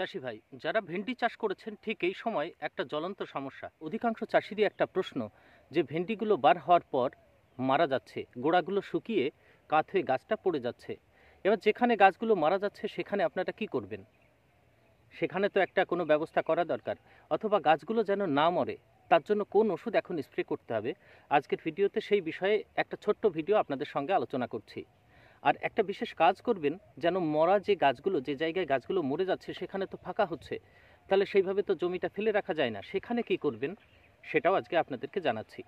চাষি ভাই, যারা ভেন্ডি চাষ করেছেন ঠিক এই সময় একটা জ্বলন্ত সমস্যা, অধিকাংশ চাষিরই একটা প্রশ্ন যে ভেন্ডিগুলো বার হওয়ার পর মারা যাচ্ছে, গোড়াগুলো শুকিয়ে কাত হয়ে গাছটা পড়ে যাচ্ছে। এবার যেখানে গাছগুলো মারা যাচ্ছে সেখানে আপনারা কি করবেন? সেখানে তো একটা কোনো ব্যবস্থা করা দরকার, অথবা গাছগুলো যেন না মরে তার জন্য কোন ওষুধ এখন স্প্রে করতে হবে। আজকের ভিডিওতে সেই বিষয়ে একটা ছোট্ট ভিডিও আপনাদের সঙ্গে আলোচনা করছি। আর একটা বিশেষ কাজ করবেন, যেন মরা যে গাছগুলো, যে জায়গায় গাছগুলো মরে যাচ্ছে সেখানে তো ফাঁকা হচ্ছে, তাহলে সেইভাবে তো জমিটা ফেলে রাখা যায় না, সেখানে কি করবেন সেটাও আজকে আপনাদেরকে জানাচ্ছি।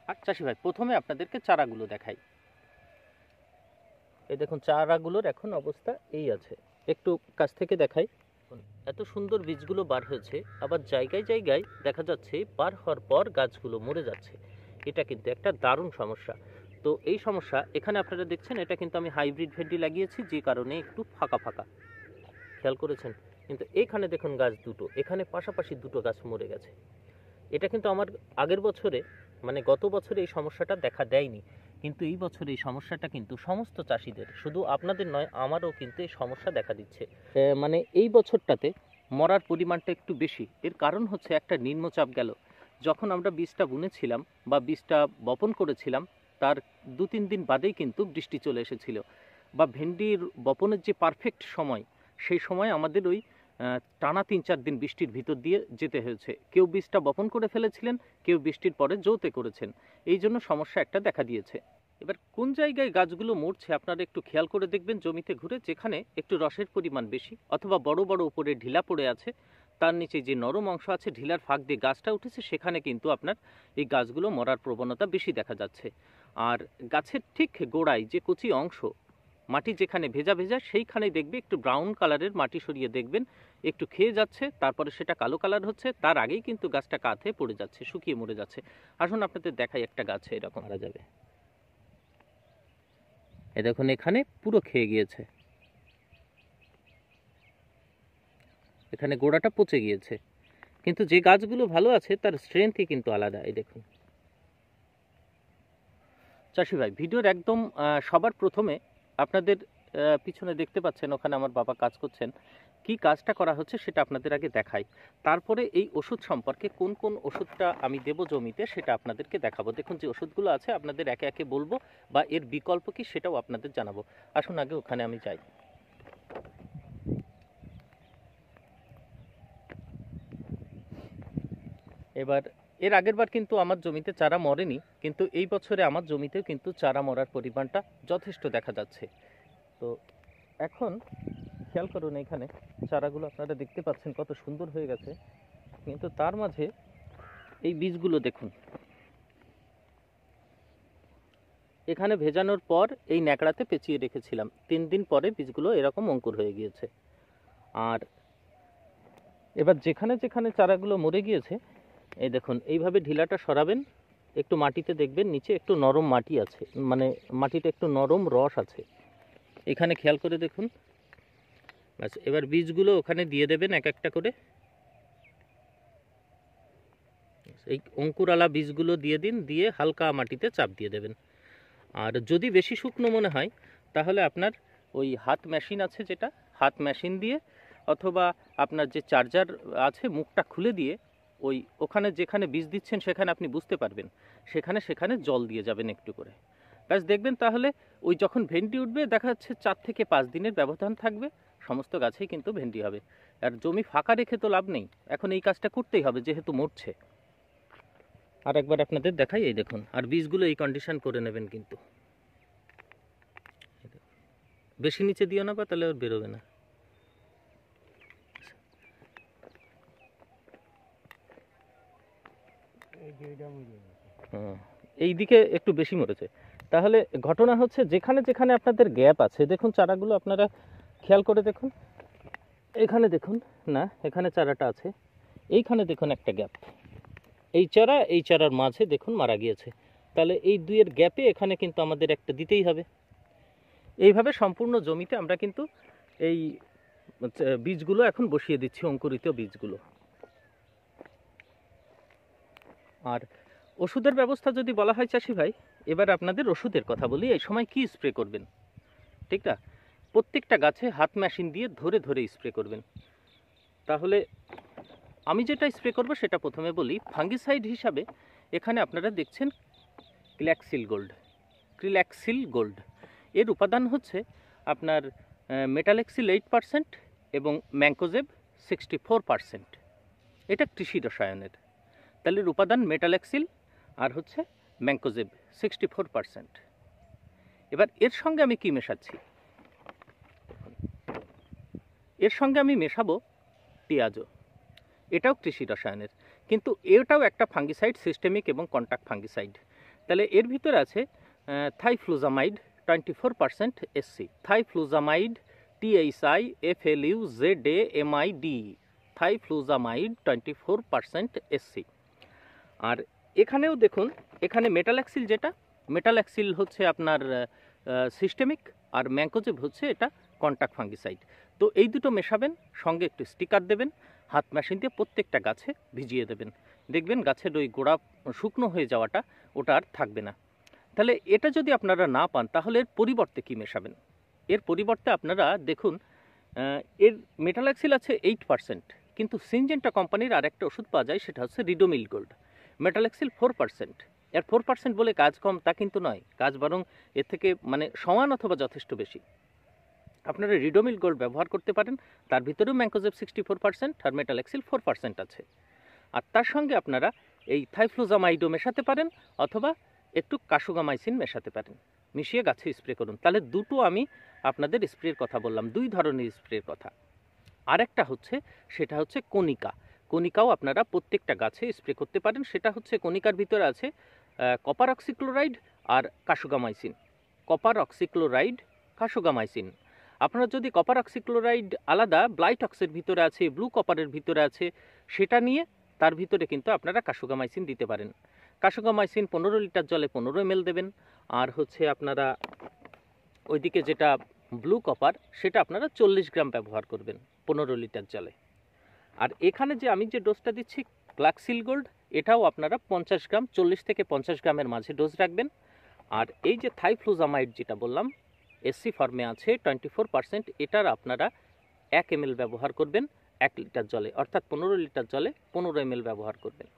আর চাষি ভাই, প্রথমে আপনাদেরকে চারাগুলো দেখাই। এই দেখুন চারাগুলোর এখন অবস্থা এই আছে, একটু কাছ থেকে দেখাই। এত সুন্দর বীজগুলো বার হয়েছে, আবার জায়গায় জায়গায় দেখা যাচ্ছে বার হওয়ার পর গাছগুলো মরে যাচ্ছে। এটা কিন্তু একটা দারুণ সমস্যা। তো এই সমস্যা এখানে আপনারা দেখছেন, এটা কিন্তু আমি হাইব্রিড ভেন্ডি লাগিয়েছি, যে কারণে একটু ফাঁকা ফাঁকা, খেয়াল করেছেন। কিন্তু এখানে দেখুন গাছ দুটো, এখানে পাশাপাশি দুটো গাছ মরে গেছে। এটা কিন্তু আমার আগের বছরে, মানে গত বছরে এই সমস্যাটা দেখা দেয়নি, কিন্তু এই বছরে এই সমস্যাটা কিন্তু সমস্ত চাষিদের, শুধু আপনাদের নয় আমারও কিন্তু এই সমস্যা দেখা দিচ্ছে। মানে এই বছরটাতে মরার পরিমাণটা একটু বেশি। এর কারণ হচ্ছে একটা নিম্নচাপ গেল। যখন আমরা বীজটা বুনেছিলাম বা বীজটা বপন করেছিলাম, তার 2-3 দিন বাদেই কিন্তু বৃষ্টি চলে এসেছিল, বা ভেন্ডির বপনের যে পারফেক্ট সময়, সেই সময় আমাদের ওই টানা 3-4 দিন বৃষ্টির ভিতর দিয়ে যেতে হয়েছে। কেউ বীজটা বপন করে ফেলেছিলেন, কেউ বৃষ্টির পরে জোতে করেছেন। এই জন্য সমস্যা একটা দেখা দিয়েছে। এবার কোন জায়গায় গাছগুলো মরছে আপনারা একটু খেয়াল করে দেখবেন জমিতে ঘুরে, যেখানে একটু রসের পরিমাণ বেশি, অথবা বড় বড় উপরে ঢিলা পড়ে আছে, তার নিচে যে নরম অংশ আছে, ঢিলার ফাঁক দিয়ে গাছটা উঠেছে, সেখানে কিন্তু আপনার এই গাছগুলো মরার প্রবণতা বেশি দেখা যাচ্ছে। আর গাছের ঠিক গোড়ায় যে কচি অংশ, মাটি যেখানে ভেজা ভেজা, সেইখানেই দেখবে একটু ব্রাউন কালারের মাটি সরিয়ে দেখবেন একটু খেয়ে যাচ্ছে, তারপরে সেটা কালো কালার হচ্ছে, তার আগেই কিন্তু গাছটা কাঁথে পড়ে যাচ্ছে, শুকিয়ে মরে যাচ্ছে। আসুন আপনাদের দেখাই একটা গাছে এরকম মারা যাবে। এ দেখুন এখানে পুরো খেয়ে গিয়েছে, এখানে গোড়াটা পচে গিয়েছে। কিন্তু যে গাছগুলো ভালো আছে তার স্ট্রেংথই কিন্তু আলাদা। এই দেখুন চাষি ভাই, ভিডিওর একদম সবার প্রথমে আপনাদের পিছনে দেখতে পাচ্ছেন, ওখানে আমার বাবা কাজ করছেন। কি কাজটা করা হচ্ছে সেটা আপনাদের আগে দেখাই, তারপরে এই ওষুধ সম্পর্কে কোন কোন ওষুধটা আমি দেব জমিতে সেটা আপনাদেরকে দেখাবো। দেখুন যে ওষুধগুলো আছে আপনাদের একে একে বলবো, বা এর বিকল্প কি সেটাও আপনাদের জানাবো। আসুন আগে ওখানে আমি যাই। এবার এর আগের বার কিন্তু আমার জমিতে চারা মরেনি, কিন্তু এই বছরে আমার জমিতেও কিন্তু চারা মরার পরিমাণটা যথেষ্ট দেখা যাচ্ছে। তো এখন খেয়াল করুন, এখানে চারাগুলো আপনারা দেখতে পাচ্ছেন কত সুন্দর হয়ে গেছে, কিন্তু তার মাঝে এই বীজগুলো দেখুন, এখানে ভেজানোর পর এই ন্যাকড়াতে পেঁচিয়ে রেখেছিলাম, 3 দিন পরে বীজগুলো এরকম অঙ্কুর হয়ে গিয়েছে। আর এবার যেখানে যেখানে চারাগুলো মরে গিয়েছে, এই দেখুন এইভাবে ঢিলাটা সরাবেন, একটু মাটিতে দেখবেন নিচে একটু নরম মাটি আছে, মানে মাটিটা একটু নরম রস আছে, এখানে খেয়াল করে দেখুন। ব্যাস, এবার বীজগুলো ওখানে দিয়ে দেবেন এক একটা করে। এই অঙ্কুরালা বীজগুলো দিয়ে দিন, দিয়ে হালকা মাটিতে চাপ দিয়ে দেবেন। আর যদি বেশি শুকনো মনে হয়, তাহলে আপনার ওই হাত মেশিন আছে, যেটা হাত মেশিন দিয়ে, অথবা আপনার যে চার্জার আছে মুখটা খুলে দিয়ে, ওই ওখানে যেখানে বীজ দিচ্ছেন সেখানে আপনি বুঝতে পারবেন, সেখানে সেখানে জল দিয়ে যাবেন একটু করে। ব্যাস, দেখবেন তাহলে ওই যখন ভেন্ডি উঠবে দেখা যাচ্ছে 4 থেকে 5 দিনের ব্যবধান থাকবে, সমস্ত গাছেই কিন্তু ভেন্ডি হবে। আর জমি ফাঁকা রেখে তো লাভ নেই, এখন এই কাজটা করতেই হবে যেহেতু মরছে। আর একবার আপনাদের দেখাই, এই দেখুন, আর বীজগুলো এই কন্ডিশন করে নেবেন, কিন্তু বেশি নিচে দিও না, বা তাহলে ওর বেরোবে না। এই দিকে একটু বেশি মরেছে। তাহলে ঘটনা হচ্ছে যেখানে যেখানে আপনাদের গ্যাপ আছে, দেখুন চারাগুলো আপনারা খেয়াল করে দেখুন, এখানে দেখুন, না এখানে চারাটা আছে, এইখানে দেখুন একটা গ্যাপ, এই চারা এই চারার মাঝে দেখুন মারা গিয়েছে, তাহলে এই দুইয়ের গ্যাপে এখানে কিন্তু আমাদের একটা দিতেই হবে। এইভাবে সম্পূর্ণ জমিতে আমরা কিন্তু এই বীজগুলো এখন বসিয়ে দিচ্ছি, অঙ্কুরিত বীজগুলো। আর ওষুধের ব্যবস্থা যদি বলা হয় চাষি ভাই, এবার আপনাদের ওষুধের কথা বলি। এই সময় কি স্প্রে করবেন, ঠিক না? প্রত্যেকটা গাছে হাত মেশিন দিয়ে ধরে ধরে স্প্রে করবেন। তাহলে আমি যেটা স্প্রে করব সেটা প্রথমে বলি। ফাঙ্গিসাইড হিসাবে এখানে আপনারা দেখছেন ক্রিল্যাক্সিল গোল্ড। এর উপাদান হচ্ছে আপনার মেটালেক্সিল 8% এবং ম্যাঙ্কোজেব 64%। এটা কৃষি রসায়নের। তাহলে এর উপাদান মেটালেক্সিল আর হচ্ছে ম্যাঙ্কোজেব 64%। এবার এর সঙ্গে আমি কি মেশাচ্ছি? এর সঙ্গে আমি মেশাবো টিয়াজো। এটাও কৃষি রসায়নের, কিন্তু এটাও একটা ফাঙ্গিসাইড, সিস্টেমিক এবং কন্টাক্ট ফাঙ্গিসাইড। তাহলে এর ভিতরে আছে থাইফ্লুজামাইড 24% SC, থাইফ্লুজামাইড THIFLUZAMID, থাইফ্লুজামাইড 24% SC। আর এখানেও দেখুন, এখানে মেটালেক্সিল, যেটা মেটালেক্সিল হচ্ছে আপনার সিস্টেমিক, আর ম্যাঙ্কোজেব হচ্ছে এটা কন্টাক্ট ফাঙ্গিসাইড। তো এই দুটো মেশাবেন, সঙ্গে একটু স্টিকার দেবেন, হাত মেশিন দিয়ে প্রত্যেকটা গাছে ভিজিয়ে দেবেন। দেখবেন গাছের ওই গোড়া শুকনো হয়ে যাওয়াটা ওটা আর থাকবে না। তাহলে এটা যদি আপনারা না পান, তাহলে এর পরিবর্তে কি মেশাবেন? এর পরিবর্তে আপনারা দেখুন, এর মেটালেক্সিল আছে 8%, কিন্তু সিনজেন্টা কোম্পানির আরেকটা ওষুধ পাওয়া যায়, সেটা হচ্ছে রিডোমিল গোল্ড। মেটালেক্সিল 4%। এর 4% বলে কাজ কম তা কিন্তু নয়, কাজ বরং এর থেকে মানে সমান অথবা যথেষ্ট বেশি। আপনারা রিডোমিল গোল্ড ব্যবহার করতে পারেন, তার ভিতরেও ম্যাঙ্কোজেব 64% আর মেটালেক্সিল 4% আছে। আর তার সঙ্গে আপনারা এই থাইফ্লুজামাইডও মেশাতে পারেন, অথবা একটু কাশুগামাইসিন মেশাতে পারেন, মিশিয়ে গাছে স্প্রে করুন। তাহলে দুটো আমি আপনাদের স্প্রের কথা বললাম, দুই ধরনের স্প্রের কথা। আরেকটা হচ্ছে, সেটা হচ্ছে কণিকা। কণিকাও আপনারা প্রত্যেকটা গাছে স্প্রে করতে পারেন। সেটা হচ্ছে কণিকার ভিতরে আছে কপার অক্সিক্লোরাইড আর কাশুগামাইসিন। Copper oxychloride, kasugamycin. আপনারা যদি কপার অক্সিক্লোরাইড আলাদা ব্লাইটক্সের ভিতরে আছে, ব্লু কপারের ভিতরে আছে, সেটা নিয়ে তার ভিতরে কিন্তু আপনারা কাশুগামাইসিন দিতে পারেন। কাশুগামাইসিন 15 লিটার জলে 15 ml দেবেন। আর হচ্ছে আপনারা ওইদিকে যেটা ব্লু কপার, সেটা আপনারা 40 গ্রাম ব্যবহার করবেন 15 লিটার জলে। আর এখানে যে আমি যে ডোজটা দিচ্ছি গ্লাক্সিল গোল্ড, এটাও আপনারা 50 গ্রাম, 40 থেকে 50 গ্রামের মাঝে ডোজ রাখবেন। আর এই যে থাইফ্লুজামাইড যেটা বললাম SC ফর্মে আছে 24%, এটার আপনারা 1 ml ব্যবহার করবেন 1 লিটার জলে, অর্থাৎ 15 লিটার জলে 15 ml ব্যবহার করবেন।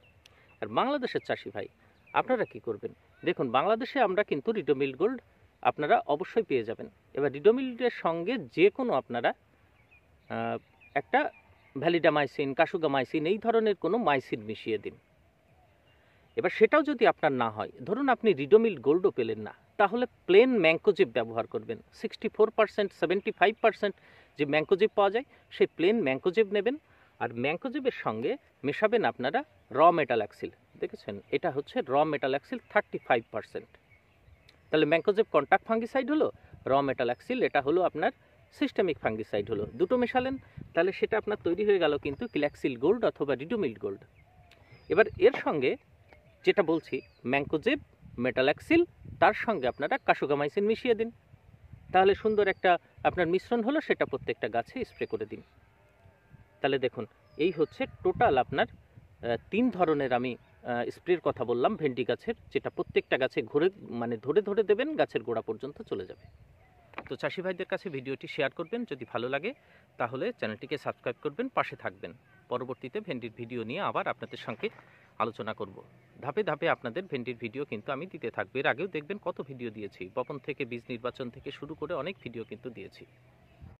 আর বাংলাদেশের চাষি ভাই আপনারা কি করবেন? দেখুন, বাংলাদেশে আমরা কিন্তু রিডোমিল গোল্ড আপনারা অবশ্যই পেয়ে যাবেন। এবার রিডোমিলের সঙ্গে যে কোনো আপনারা একটা ভ্যালিডামাইসিন, কাশুগামাইসিন, এই ধরনের কোনো মাইসিন মিশিয়ে দিন। এবার সেটাও যদি আপনার না হয়, ধরুন আপনি রিডোমিল গোল্ডও পেলেন না, তাহলে প্লেন ম্যাঙ্কোজেব ব্যবহার করবেন। 64%, 75% যে ম্যাঙ্কোজেব পাওয়া যায়, সেই প্লেন ম্যাঙ্কোজেব নেবেন। আর ম্যাঙ্কোজেবের সঙ্গে মেশাবেন আপনারা র মেটালেক্সিল। দেখেছেন, এটা হচ্ছে র মেটালেক্সিল 35%। তাহলে ম্যাঙ্কোজেব কন্টাক্ট ফাঙ্গিসাইড হলো, র মেটালেক্সিল এটা হলো আপনার সিস্টেমিক ফাঙ্গিসাইড হলো। দুটো মেশালেন, তাহলে সেটা আপনার তৈরি হয়ে গেল কিন্তু ক্লাক্সিল গোল্ড অথবা রিডোমিল গোল্ড। এবার এর সঙ্গে যেটা বলছি ম্যাঙ্কোজেব, মেটালেক্সিল, তার সঙ্গে আপনারা কাশুগামাইসিন মিশিয়ে দিন। তাহলে সুন্দর একটা আপনার মিশ্রণ হলো, সেটা প্রত্যেকটা গাছে স্প্রে করে দিন। তাহলে দেখুন, এই হচ্ছে টোটাল আপনার 3 ধরনের আমি স্প্রের কথা বললাম ভেন্ডি গাছের, যেটা প্রত্যেকটা গাছে ঘুরে মানে ধরে ধরে দেবেন, গাছের গোড়া পর্যন্ত চলে যাবে। তো চাষি ভাইদের কাছে ভিডিওটি শেয়ার করবেন, যদি ভালো লাগে তাহলে চ্যানেলটিকে সাবস্ক্রাইব করবেন, পাশে থাকবেন। পরবর্তীতে ভেন্ডির ভিডিও নিয়ে আবার আপনাদের সঙ্গে আলোচনা করব। ধাপে ধাপে আপনাদের ভেন্ডির ভিডিও কিন্তু আমি দিতে থাকবো। এর আগেও দেখবেন কত ভিডিও দিয়েছি, বপন থেকে বীজ নির্বাচন থেকে শুরু করে অনেক ভিডিও কিন্তু দিয়েছি।